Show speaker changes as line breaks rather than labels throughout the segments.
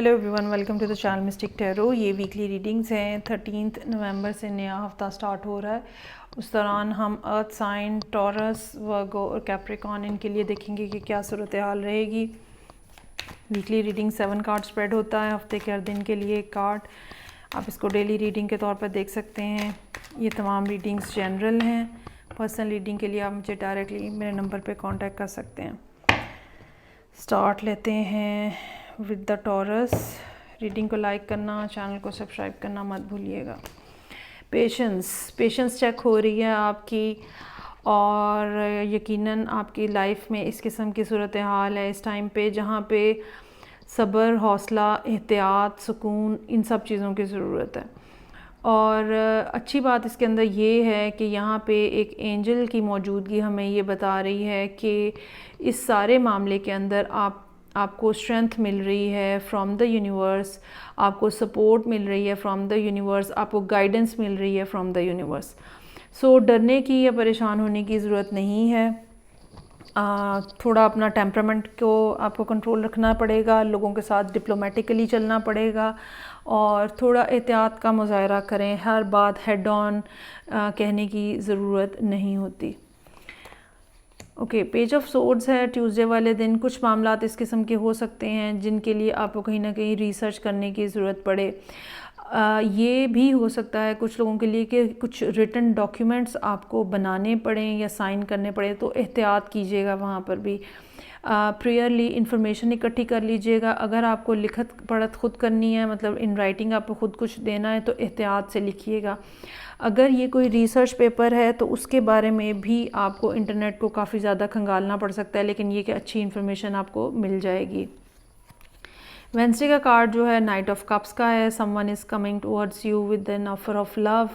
Hello everyone, welcome to the channel Mystic Tarot. ये weekly readings हैं। 13 नवंबर से नया हफ्ता स्टार्ट हो रहा है। उस दौरान हम अर्थ साइन, टॉरस, वर्गो और कैप्रिकॉर्न इनके लिए देखेंगे कि क्या सूरत हाल रहेगी। वीकली रीडिंग 7 कार्ड स्प्रेड होता है, हफ्ते के हर दिन के लिए एक कार्ड। आप इसको डेली रीडिंग के तौर पर देख सकते हैं। ये तमाम रीडिंग्स जनरल हैं। पर्सनल रीडिंग के लिए आप मुझे डायरेक्टली मेरे नंबर पर कॉन्टैक्ट कर सकते हैं। स्टार्ट लेते हैं विद द टॉरस। रीडिंग को लाइक करना, चैनल को सब्सक्राइब करना मत भूलिएगा। पेशेंस चेक हो रही है आपकी, और यकीनन आपकी लाइफ में इस किस्म की सूरत हाल है इस टाइम पे जहाँ पे सब्र, हौसला, एहतियात, सुकून, इन सब चीज़ों की ज़रूरत है। और अच्छी बात इसके अंदर ये है कि यहाँ पे एक एंजल की मौजूदगी हमें ये बता रही है कि इस सारे मामले के अंदर आपको स्ट्रेंथ मिल रही है फ्रॉम द यूनिवर्स, आपको सपोर्ट मिल रही है फ्रॉम द यूनिवर्स, आपको गाइडेंस मिल रही है फ्रॉम द यूनिवर्स। सो डरने की या परेशान होने की ज़रूरत नहीं है। थोड़ा अपना टेम्परामेंट को आपको कंट्रोल रखना पड़ेगा, लोगों के साथ डिप्लोमेटिकली चलना पड़ेगा और थोड़ा एहतियात का मुजाहरा करें। हर बात हेड ऑन कहने की ज़रूरत नहीं होती। ओके, पेज ऑफ सोर्ड्स है। ट्यूसडे वाले दिन कुछ मामलात इस किस्म के हो सकते हैं जिनके लिए आपको कहीं ना कहीं रिसर्च करने की ज़रूरत पड़े। ये भी हो सकता है कुछ लोगों के लिए कि कुछ रिटन डॉक्यूमेंट्स आपको बनाने पड़ें या साइन करने पड़े, तो एहतियात कीजिएगा वहाँ पर भी। प्रेयरली इंफॉर्मेशन इकट्ठी कर लीजिएगा। अगर आपको लिखत पढ़त खुद करनी है, मतलब इन राइटिंग आपको खुद कुछ देना है, तो एहतियात से लिखिएगा। अगर ये कोई रिसर्च पेपर है तो उसके बारे में भी आपको इंटरनेट को काफ़ी ज़्यादा खंगालना पड़ सकता है, लेकिन ये कि अच्छी इन्फॉर्मेशन आपको मिल जाएगी। वेंसडे का कार्ड जो है नाइट ऑफ कप्स का है। Someone is coming towards you with an offer of love.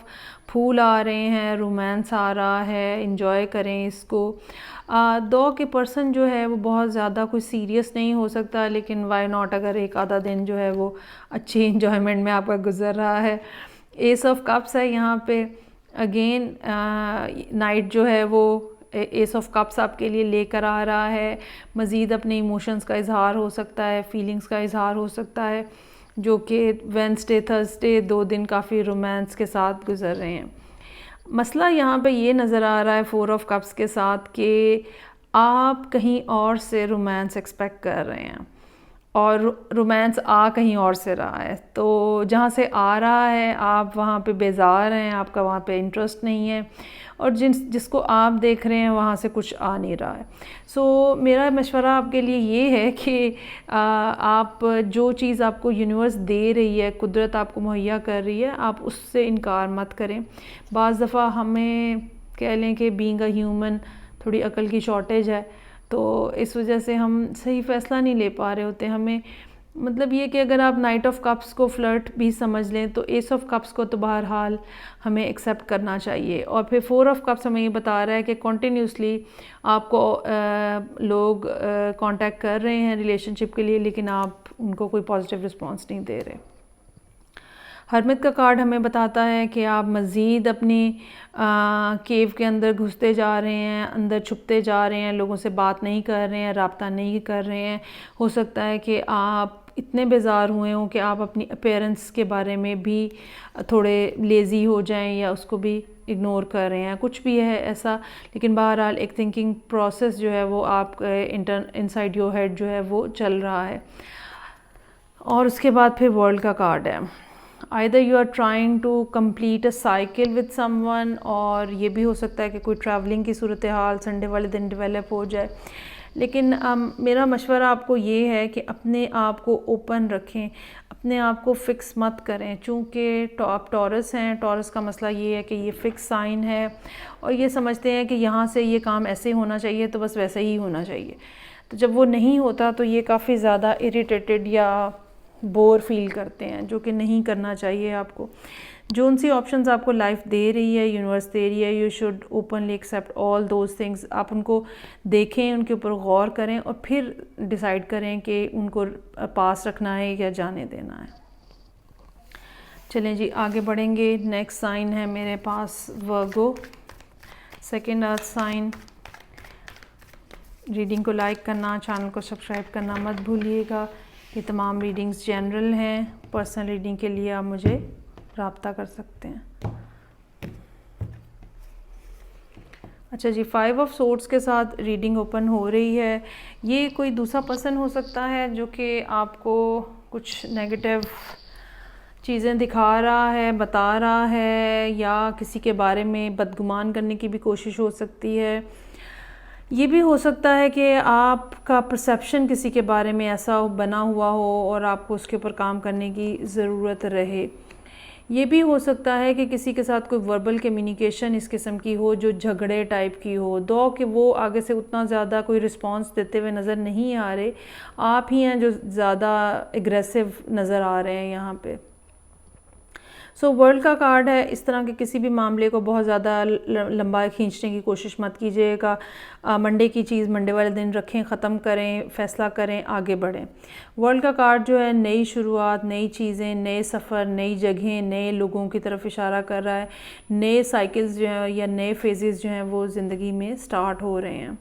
फूल आ रहे हैं, रोमांस आ रहा है, इंजॉय करें इसको। दो के पर्सन जो है वो बहुत ज़्यादा कोई सीरियस नहीं हो सकता, लेकिन वाई नॉट, अगर एक आधा दिन जो है वो अच्छी इंजॉयमेंट में आपका गुजर रहा है। एस ऑफ कप्स है यहाँ पे। अगेन नाइट जो है वो एस ऑफ कप्स आपके लिए लेकर आ रहा है। मज़ीद अपने इमोशंस का इजहार हो सकता है, फीलिंग्स का इजहार हो सकता है, जो कि वेंसडे थर्सडे 2 दिन काफ़ी रोमांस के साथ गुजर रहे हैं। मसला यहाँ पे ये नज़र आ रहा है 4 ऑफ कप्स के साथ कि आप कहीं और से रोमांस एक्सपेक्ट कर रहे हैं और रोमांस आ कहीं और से रहा है। तो जहाँ से आ रहा है आप वहाँ पे बेजार हैं, आपका वहाँ पे इंटरेस्ट नहीं है, और जिसको आप देख रहे हैं वहाँ से कुछ आ नहीं रहा है। सो मेरा मशवरा आपके लिए ये है कि आप जो चीज़ आपको यूनिवर्स दे रही है, कुदरत आपको मुहैया कर रही है, आप उससे इनकार मत करें। बाज़ दफ़ा हमें कह लें कि बीइंग अ ह्यूमन थोड़ी अकल की शॉर्टेज है, तो इस वजह से हम सही फ़ैसला नहीं ले पा रहे होते। हमें मतलब ये कि अगर आप नाइट ऑफ कप्स को फ्लर्ट भी समझ लें तो एस ऑफ कप्स को तो बहरहाल हमें एक्सेप्ट करना चाहिए। और फिर 4 ऑफ कप्स हमें ये बता रहा है कि कॉन्टीन्यूसली आपको लोग कांटेक्ट कर रहे हैं रिलेशनशिप के लिए, लेकिन आप उनको कोई पॉजिटिव रिस्पॉन्स नहीं दे रहे। हरमित का कार्ड हमें बताता है कि आप मज़ीद अपनी केव के अंदर घुसते जा रहे हैं, अंदर छुपते जा रहे हैं, लोगों से बात नहीं कर रहे हैं, राब्ता नहीं कर रहे हैं। हो सकता है कि आप इतने बेजार हुए हों कि आप अपनी अपीयरेंस के बारे में भी थोड़े लेज़ी हो जाएं या उसको भी इग्नोर कर रहे हैं, कुछ भी है ऐसा। लेकिन बहरहाल एक थिंकिंग प्रोसेस जो है वो आप इनसाइड योर हेड जो है वो चल रहा है। और उसके बाद फिर वर्ल्ड का कार्ड है। Either you are trying to complete a cycle with someone, और ये भी हो सकता है कि कोई ट्रैवलिंग की सूरत हाल संडे वाले दिन डेवलप हो जाए। लेकिन मेरा मशवरा आपको ये है कि अपने आप को ओपन रखें, अपने आप को फ़िक्स मत करें। चूँकि आप टॉरस हैं, टॉरस का मसला ये है कि ये फ़िक्स साइन है और ये समझते हैं कि यहाँ से ये काम ऐसे होना चाहिए तो बस वैसे ही होना चाहिए। तो जब वो नहीं होता तो ये काफ़ी ज़्यादा इरिटेटेड या बोर फील करते हैं, जो कि नहीं करना चाहिए आपको। जो उन सी ऑप्शंस आपको लाइफ दे रही है, यूनिवर्स दे रही है, you should openly accept all those things. आप उनको देखें, उनके ऊपर गौर करें और फिर डिसाइड करें कि उनको पास रखना है या जाने देना है। चलें जी, आगे बढ़ेंगे। नेक्स्ट साइन है मेरे पास वर्गो, सेकेंड अर्थ साइन। रीडिंग को लाइक करना, चैनल को सब्सक्राइब करना मत भूलिएगा। ये तमाम रीडिंग्स जनरल हैं, पर्सनल रीडिंग के लिए आप मुझे रब्ता कर सकते हैं। अच्छा जी, 5 ऑफ सोर्ड्स के साथ रीडिंग ओपन हो रही है। ये कोई दूसरा पर्सन हो सकता है जो कि आपको कुछ नेगेटिव चीज़ें दिखा रहा है, बता रहा है, या किसी के बारे में बदगुमान करने की भी कोशिश हो सकती है। ये भी हो सकता है कि आपका परसेप्शन किसी के बारे में ऐसा बना हुआ हो और आपको उसके ऊपर काम करने की ज़रूरत रहे। ये भी हो सकता है कि किसी के साथ कोई वर्बल कम्युनिकेशन इस किस्म की हो जो झगड़े टाइप की हो, दो कि वो आगे से उतना ज़्यादा कोई रिस्पांस देते हुए नज़र नहीं आ रहे, आप ही हैं जो ज़्यादा एग्रेसिव नज़र आ रहे हैं यहाँ पे। सो वर्ल्ड का कार्ड है। इस तरह के किसी भी मामले को बहुत ज़्यादा लंबा खींचने की कोशिश मत कीजिएगा। मंडे की चीज़ मंडे वाले दिन रखें, ख़त्म करें, फ़ैसला करें, आगे बढ़ें। वर्ल्ड का कार्ड जो है नई शुरुआत, नई चीज़ें, नए सफ़र, नई जगहें, नए लोगों की तरफ इशारा कर रहा है। नए साइकिल्स जो हैं या नए फेजेस जो हैं वो ज़िंदगी में स्टार्ट हो रहे हैं।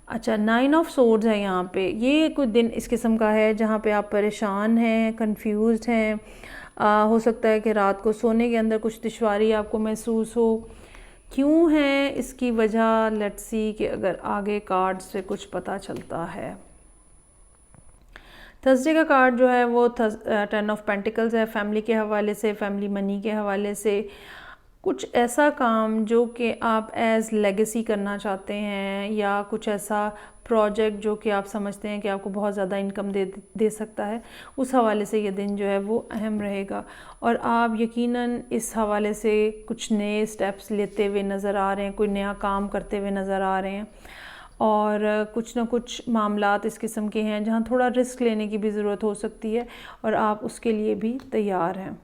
अच्छा, 9 ऑफ सोर्ड्स है यहाँ पे। ये कुछ दिन इस किस्म का है जहाँ पे आप परेशान हैं, कंफ्यूज्ड हैं। हो सकता है कि रात को सोने के अंदर कुछ दुश्वारी आपको महसूस हो। क्यों है इसकी वजह? लेट्स सी कि अगर आगे कार्ड से कुछ पता चलता है। थर्सडे का कार्ड जो है वो 10 ऑफ पेंटिकल्स है। फैमिली के हवाले से, फैमिली मनी के हवाले से कुछ ऐसा काम जो कि आप एज लेगेसी करना चाहते हैं, या कुछ ऐसा प्रोजेक्ट जो कि आप समझते हैं कि आपको बहुत ज़्यादा इनकम दे सकता है, उस हवाले से ये दिन जो है वो अहम रहेगा। और आप यकीनन इस हवाले से कुछ नए स्टेप्स लेते हुए नज़र आ रहे हैं, कोई नया काम करते हुए नज़र आ रहे हैं। और कुछ ना कुछ मामलात इस किस्म के हैं जहाँ थोड़ा रिस्क लेने की भी ज़रूरत हो सकती है और आप उसके लिए भी तैयार हैं।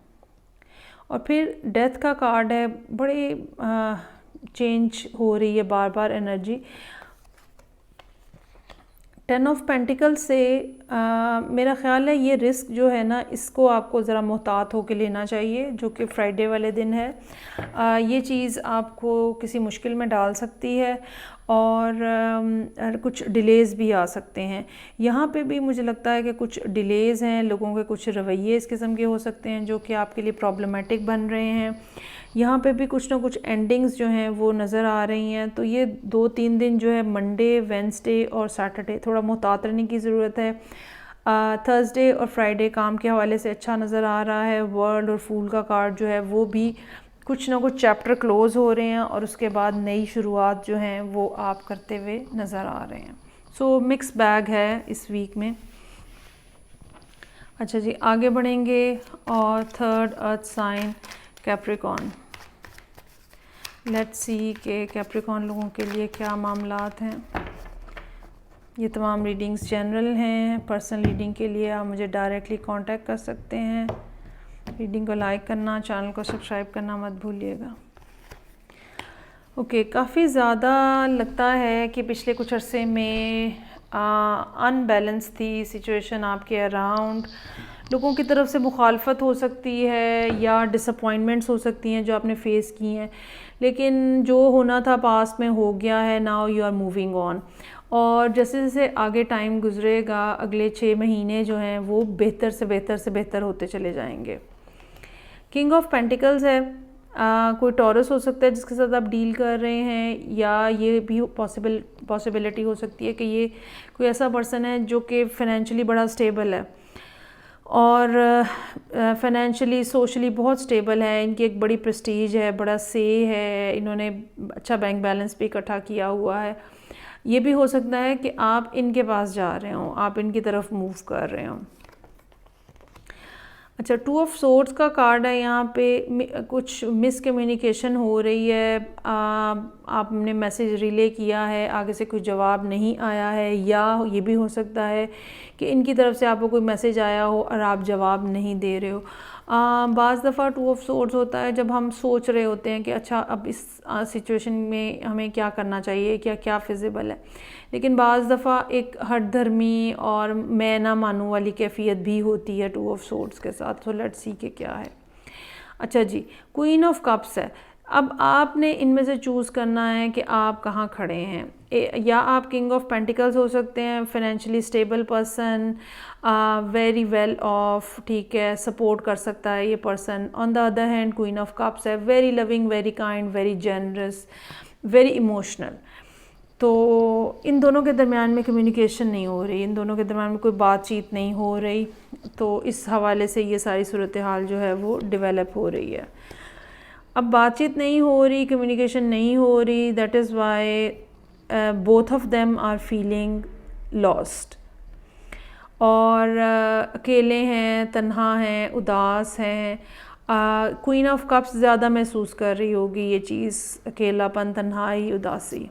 और फिर डेथ का कार्ड है। बड़े चेंज हो रही है बार बार एनर्जी। 10 ऑफ पेंटिकल से मेरा ख़्याल है ये रिस्क जो है ना, इसको आपको ज़रा मोहतात होकर लेना चाहिए, जो कि फ्राइडे वाले दिन है। ये चीज़ आपको किसी मुश्किल में डाल सकती है और कुछ डिलेज़ भी आ सकते हैं। यहाँ पे भी मुझे लगता है कि कुछ डिलेज़ हैं, लोगों के कुछ रवैये इस किस्म के हो सकते हैं जो कि आपके लिए प्रॉब्लमेटिक बन रहे हैं। यहाँ पे भी कुछ ना कुछ एंडिंग्स जो हैं वो नज़र आ रही हैं। तो ये 2-3 दिन जो है मंडे, वेडनेसडे और सैटरडे थोड़ा मुहतात रहने की ज़रूरत है। थर्सडे और फ्राइडे काम के हवाले से अच्छा नज़र आ रहा है। वर्ल्ड और फूल का कार्ड जो है वो भी कुछ ना कुछ चैप्टर क्लोज़ हो रहे हैं और उसके बाद नई शुरुआत जो हैं वो आप करते हुए नज़र आ रहे हैं। सो मिक्स बैग है इस वीक में। अच्छा जी, आगे बढ़ेंगे और third earth sign Capricorn. Let's see के कैप्रिकॉर्न लोगों के लिए क्या मामलात हैं। ये तमाम रीडिंग्स जनरल हैं। पर्सनल रीडिंग के लिए आप मुझे डायरेक्टली कांटेक्ट कर सकते हैं। रीडिंग को लाइक करना, चैनल को सब्सक्राइब करना मत भूलिएगा। ओके, काफ़ी ज़्यादा लगता है कि पिछले कुछ अरसे में अनबैलेंस थी सिचुएशन आपके अराउंड। लोगों की तरफ से मुखालफत हो सकती है या डिसअपॉइंटमेंट्स हो सकती हैं जो आपने फेस की हैं, लेकिन जो होना था पास्ट में हो गया है। Now you are moving on. और जैसे जैसे आगे टाइम गुजरेगा, अगले 6 महीने जो हैं वो बेहतर से बेहतर से बेहतर होते चले जाएंगे। किंग ऑफ पेंटिकल्स है। कोई टॉरस हो सकता है जिसके साथ आप डील कर रहे हैं, या ये भी पॉसिबिलिटी हो सकती है कि ये कोई ऐसा पर्सन है जो कि फाइनेंशियली बड़ा स्टेबल है और फाइनेंशियली सोशली बहुत स्टेबल है। इनकी एक बड़ी प्रेस्टीज है, बड़ा से है, इन्होंने अच्छा बैंक बैलेंस भी इकट्ठा किया हुआ है। ये भी हो सकता है कि आप इनके पास जा रहे हों, आप इनकी तरफ मूव कर रहे हों। अच्छा, 2 ऑफ सोर्ड्स का कार्ड है। यहाँ पे कुछ मिसकम्युनिकेशन हो रही है। आपने मैसेज रिले किया है, आगे से कोई जवाब नहीं आया है, या ये भी हो सकता है कि इनकी तरफ से आपको कोई मैसेज आया हो और आप जवाब नहीं दे रहे हो। बाज़ दफ़ा 2 ऑफ सोर्ड्स होता है जब हम सोच रहे होते हैं कि अच्छा अब इस सिचुएशन में हमें क्या करना चाहिए, क्या फिजिबल है, लेकिन बाज़ दफ़ा एक हठधर्मी और मैं ना मानूं वाली कैफियत भी होती है 2 ऑफ सोर्ड्स के साथ। तो लेट्स सी के क्या है। अच्छा जी, क्वीन ऑफ कप्स है। अब आपने इनमें से चूज़ करना है कि आप कहाँ खड़े हैं। या आप किंग ऑफ पेंटिकल्स हो सकते हैं, financially stable person, very well off, ठीक है, सपोर्ट कर सकता है ये person. On the other hand queen of cups है, very loving, very kind, very generous, very emotional. तो इन दोनों के दरमियान में कम्युनिकेशन नहीं हो रही, इन दोनों के दरमियान में कोई बातचीत नहीं हो रही। तो इस हवाले से ये सारी सूरत हाल जो है वो डेवलप हो रही है। अब बातचीत नहीं हो रही, कम्युनिकेशन नहीं हो रही, that is why both of them are feeling lost. और अकेले हैं, तन्हा हैं, उदास हैं। क्वीन ऑफ कप्स ज़्यादा महसूस कर रही होगी ये चीज़, अकेलापन, तन्हाई, उदासी।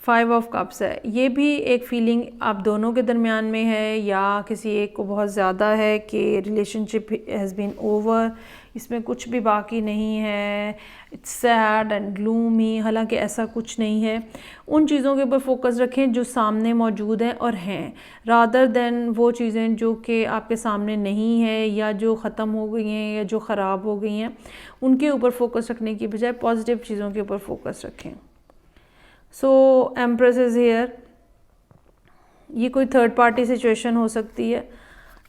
5 ऑफ कप्स है, ये भी एक फीलिंग आप दोनों के दरमियान में है, या किसी एक को बहुत ज़्यादा है कि रिलेशनशिप हैज़ बीन ओवर, इसमें कुछ भी बाकी नहीं है, इट्स सैड एंड ग्लूमी। हालांकि ऐसा कुछ नहीं है। उन चीज़ों के ऊपर फोकस रखें जो सामने मौजूद हैं और हैं, रादर देन वो चीज़ें जो कि आपके सामने नहीं है या जो ख़त्म हो गई हैं या जो ख़राब हो गई हैं, उनके ऊपर फोकस रखने की बजाय पॉजिटिव चीज़ों के ऊपर फोकस रखें। सो एम्प्रेस इज़ हेयर, ये कोई थर्ड पार्टी सिचुएशन हो सकती है,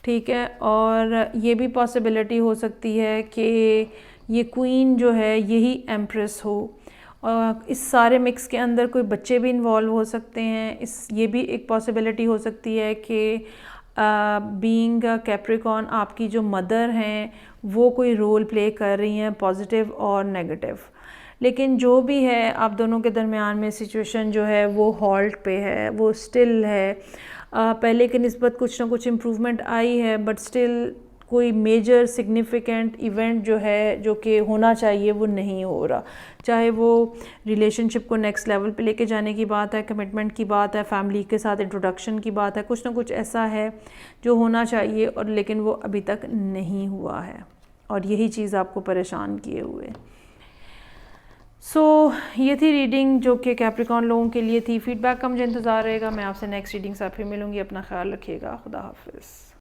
ठीक है। और ये भी पॉसिबिलिटी हो सकती है कि ये क्वीन जो है यही एम्प्रेस हो। और इस सारे मिक्स के अंदर कोई बच्चे भी इन्वॉल्व हो सकते हैं। ये भी एक पॉसिबिलिटी हो सकती है कि बीइंग कैप्रिकॉर्न आपकी जो मदर हैं वो कोई रोल प्ले कर रही हैं, पॉजिटिव और नेगेटिव। लेकिन जो भी है, आप दोनों के दरमियान में सिचुएशन जो है वो हॉल्ट पे है, वो स्टिल है। पहले की निस्बत कुछ ना कुछ इम्प्रूवमेंट आई है, बट स्टिल कोई मेजर सिग्निफिकेंट इवेंट जो है जो कि होना चाहिए वो नहीं हो रहा। चाहे वो रिलेशनशिप को नेक्स्ट लेवल पे लेके जाने की बात है, कमिटमेंट की बात है, फैमिली के साथ इंट्रोडक्शन की बात है, कुछ ना कुछ ऐसा है जो होना चाहिए और लेकिन वो अभी तक नहीं हुआ है, और यही चीज़ आपको परेशान किए हुए। ये थी रीडिंग जो कि कैप्रिकॉर्न लोगों के लिए थी। फीडबैक का मुझे इंतज़ार रहेगा। मैं आपसे नेक्स्ट रीडिंग से फिर मिलूँगी। अपना ख्याल रखिएगा। खुदा हाफिज़।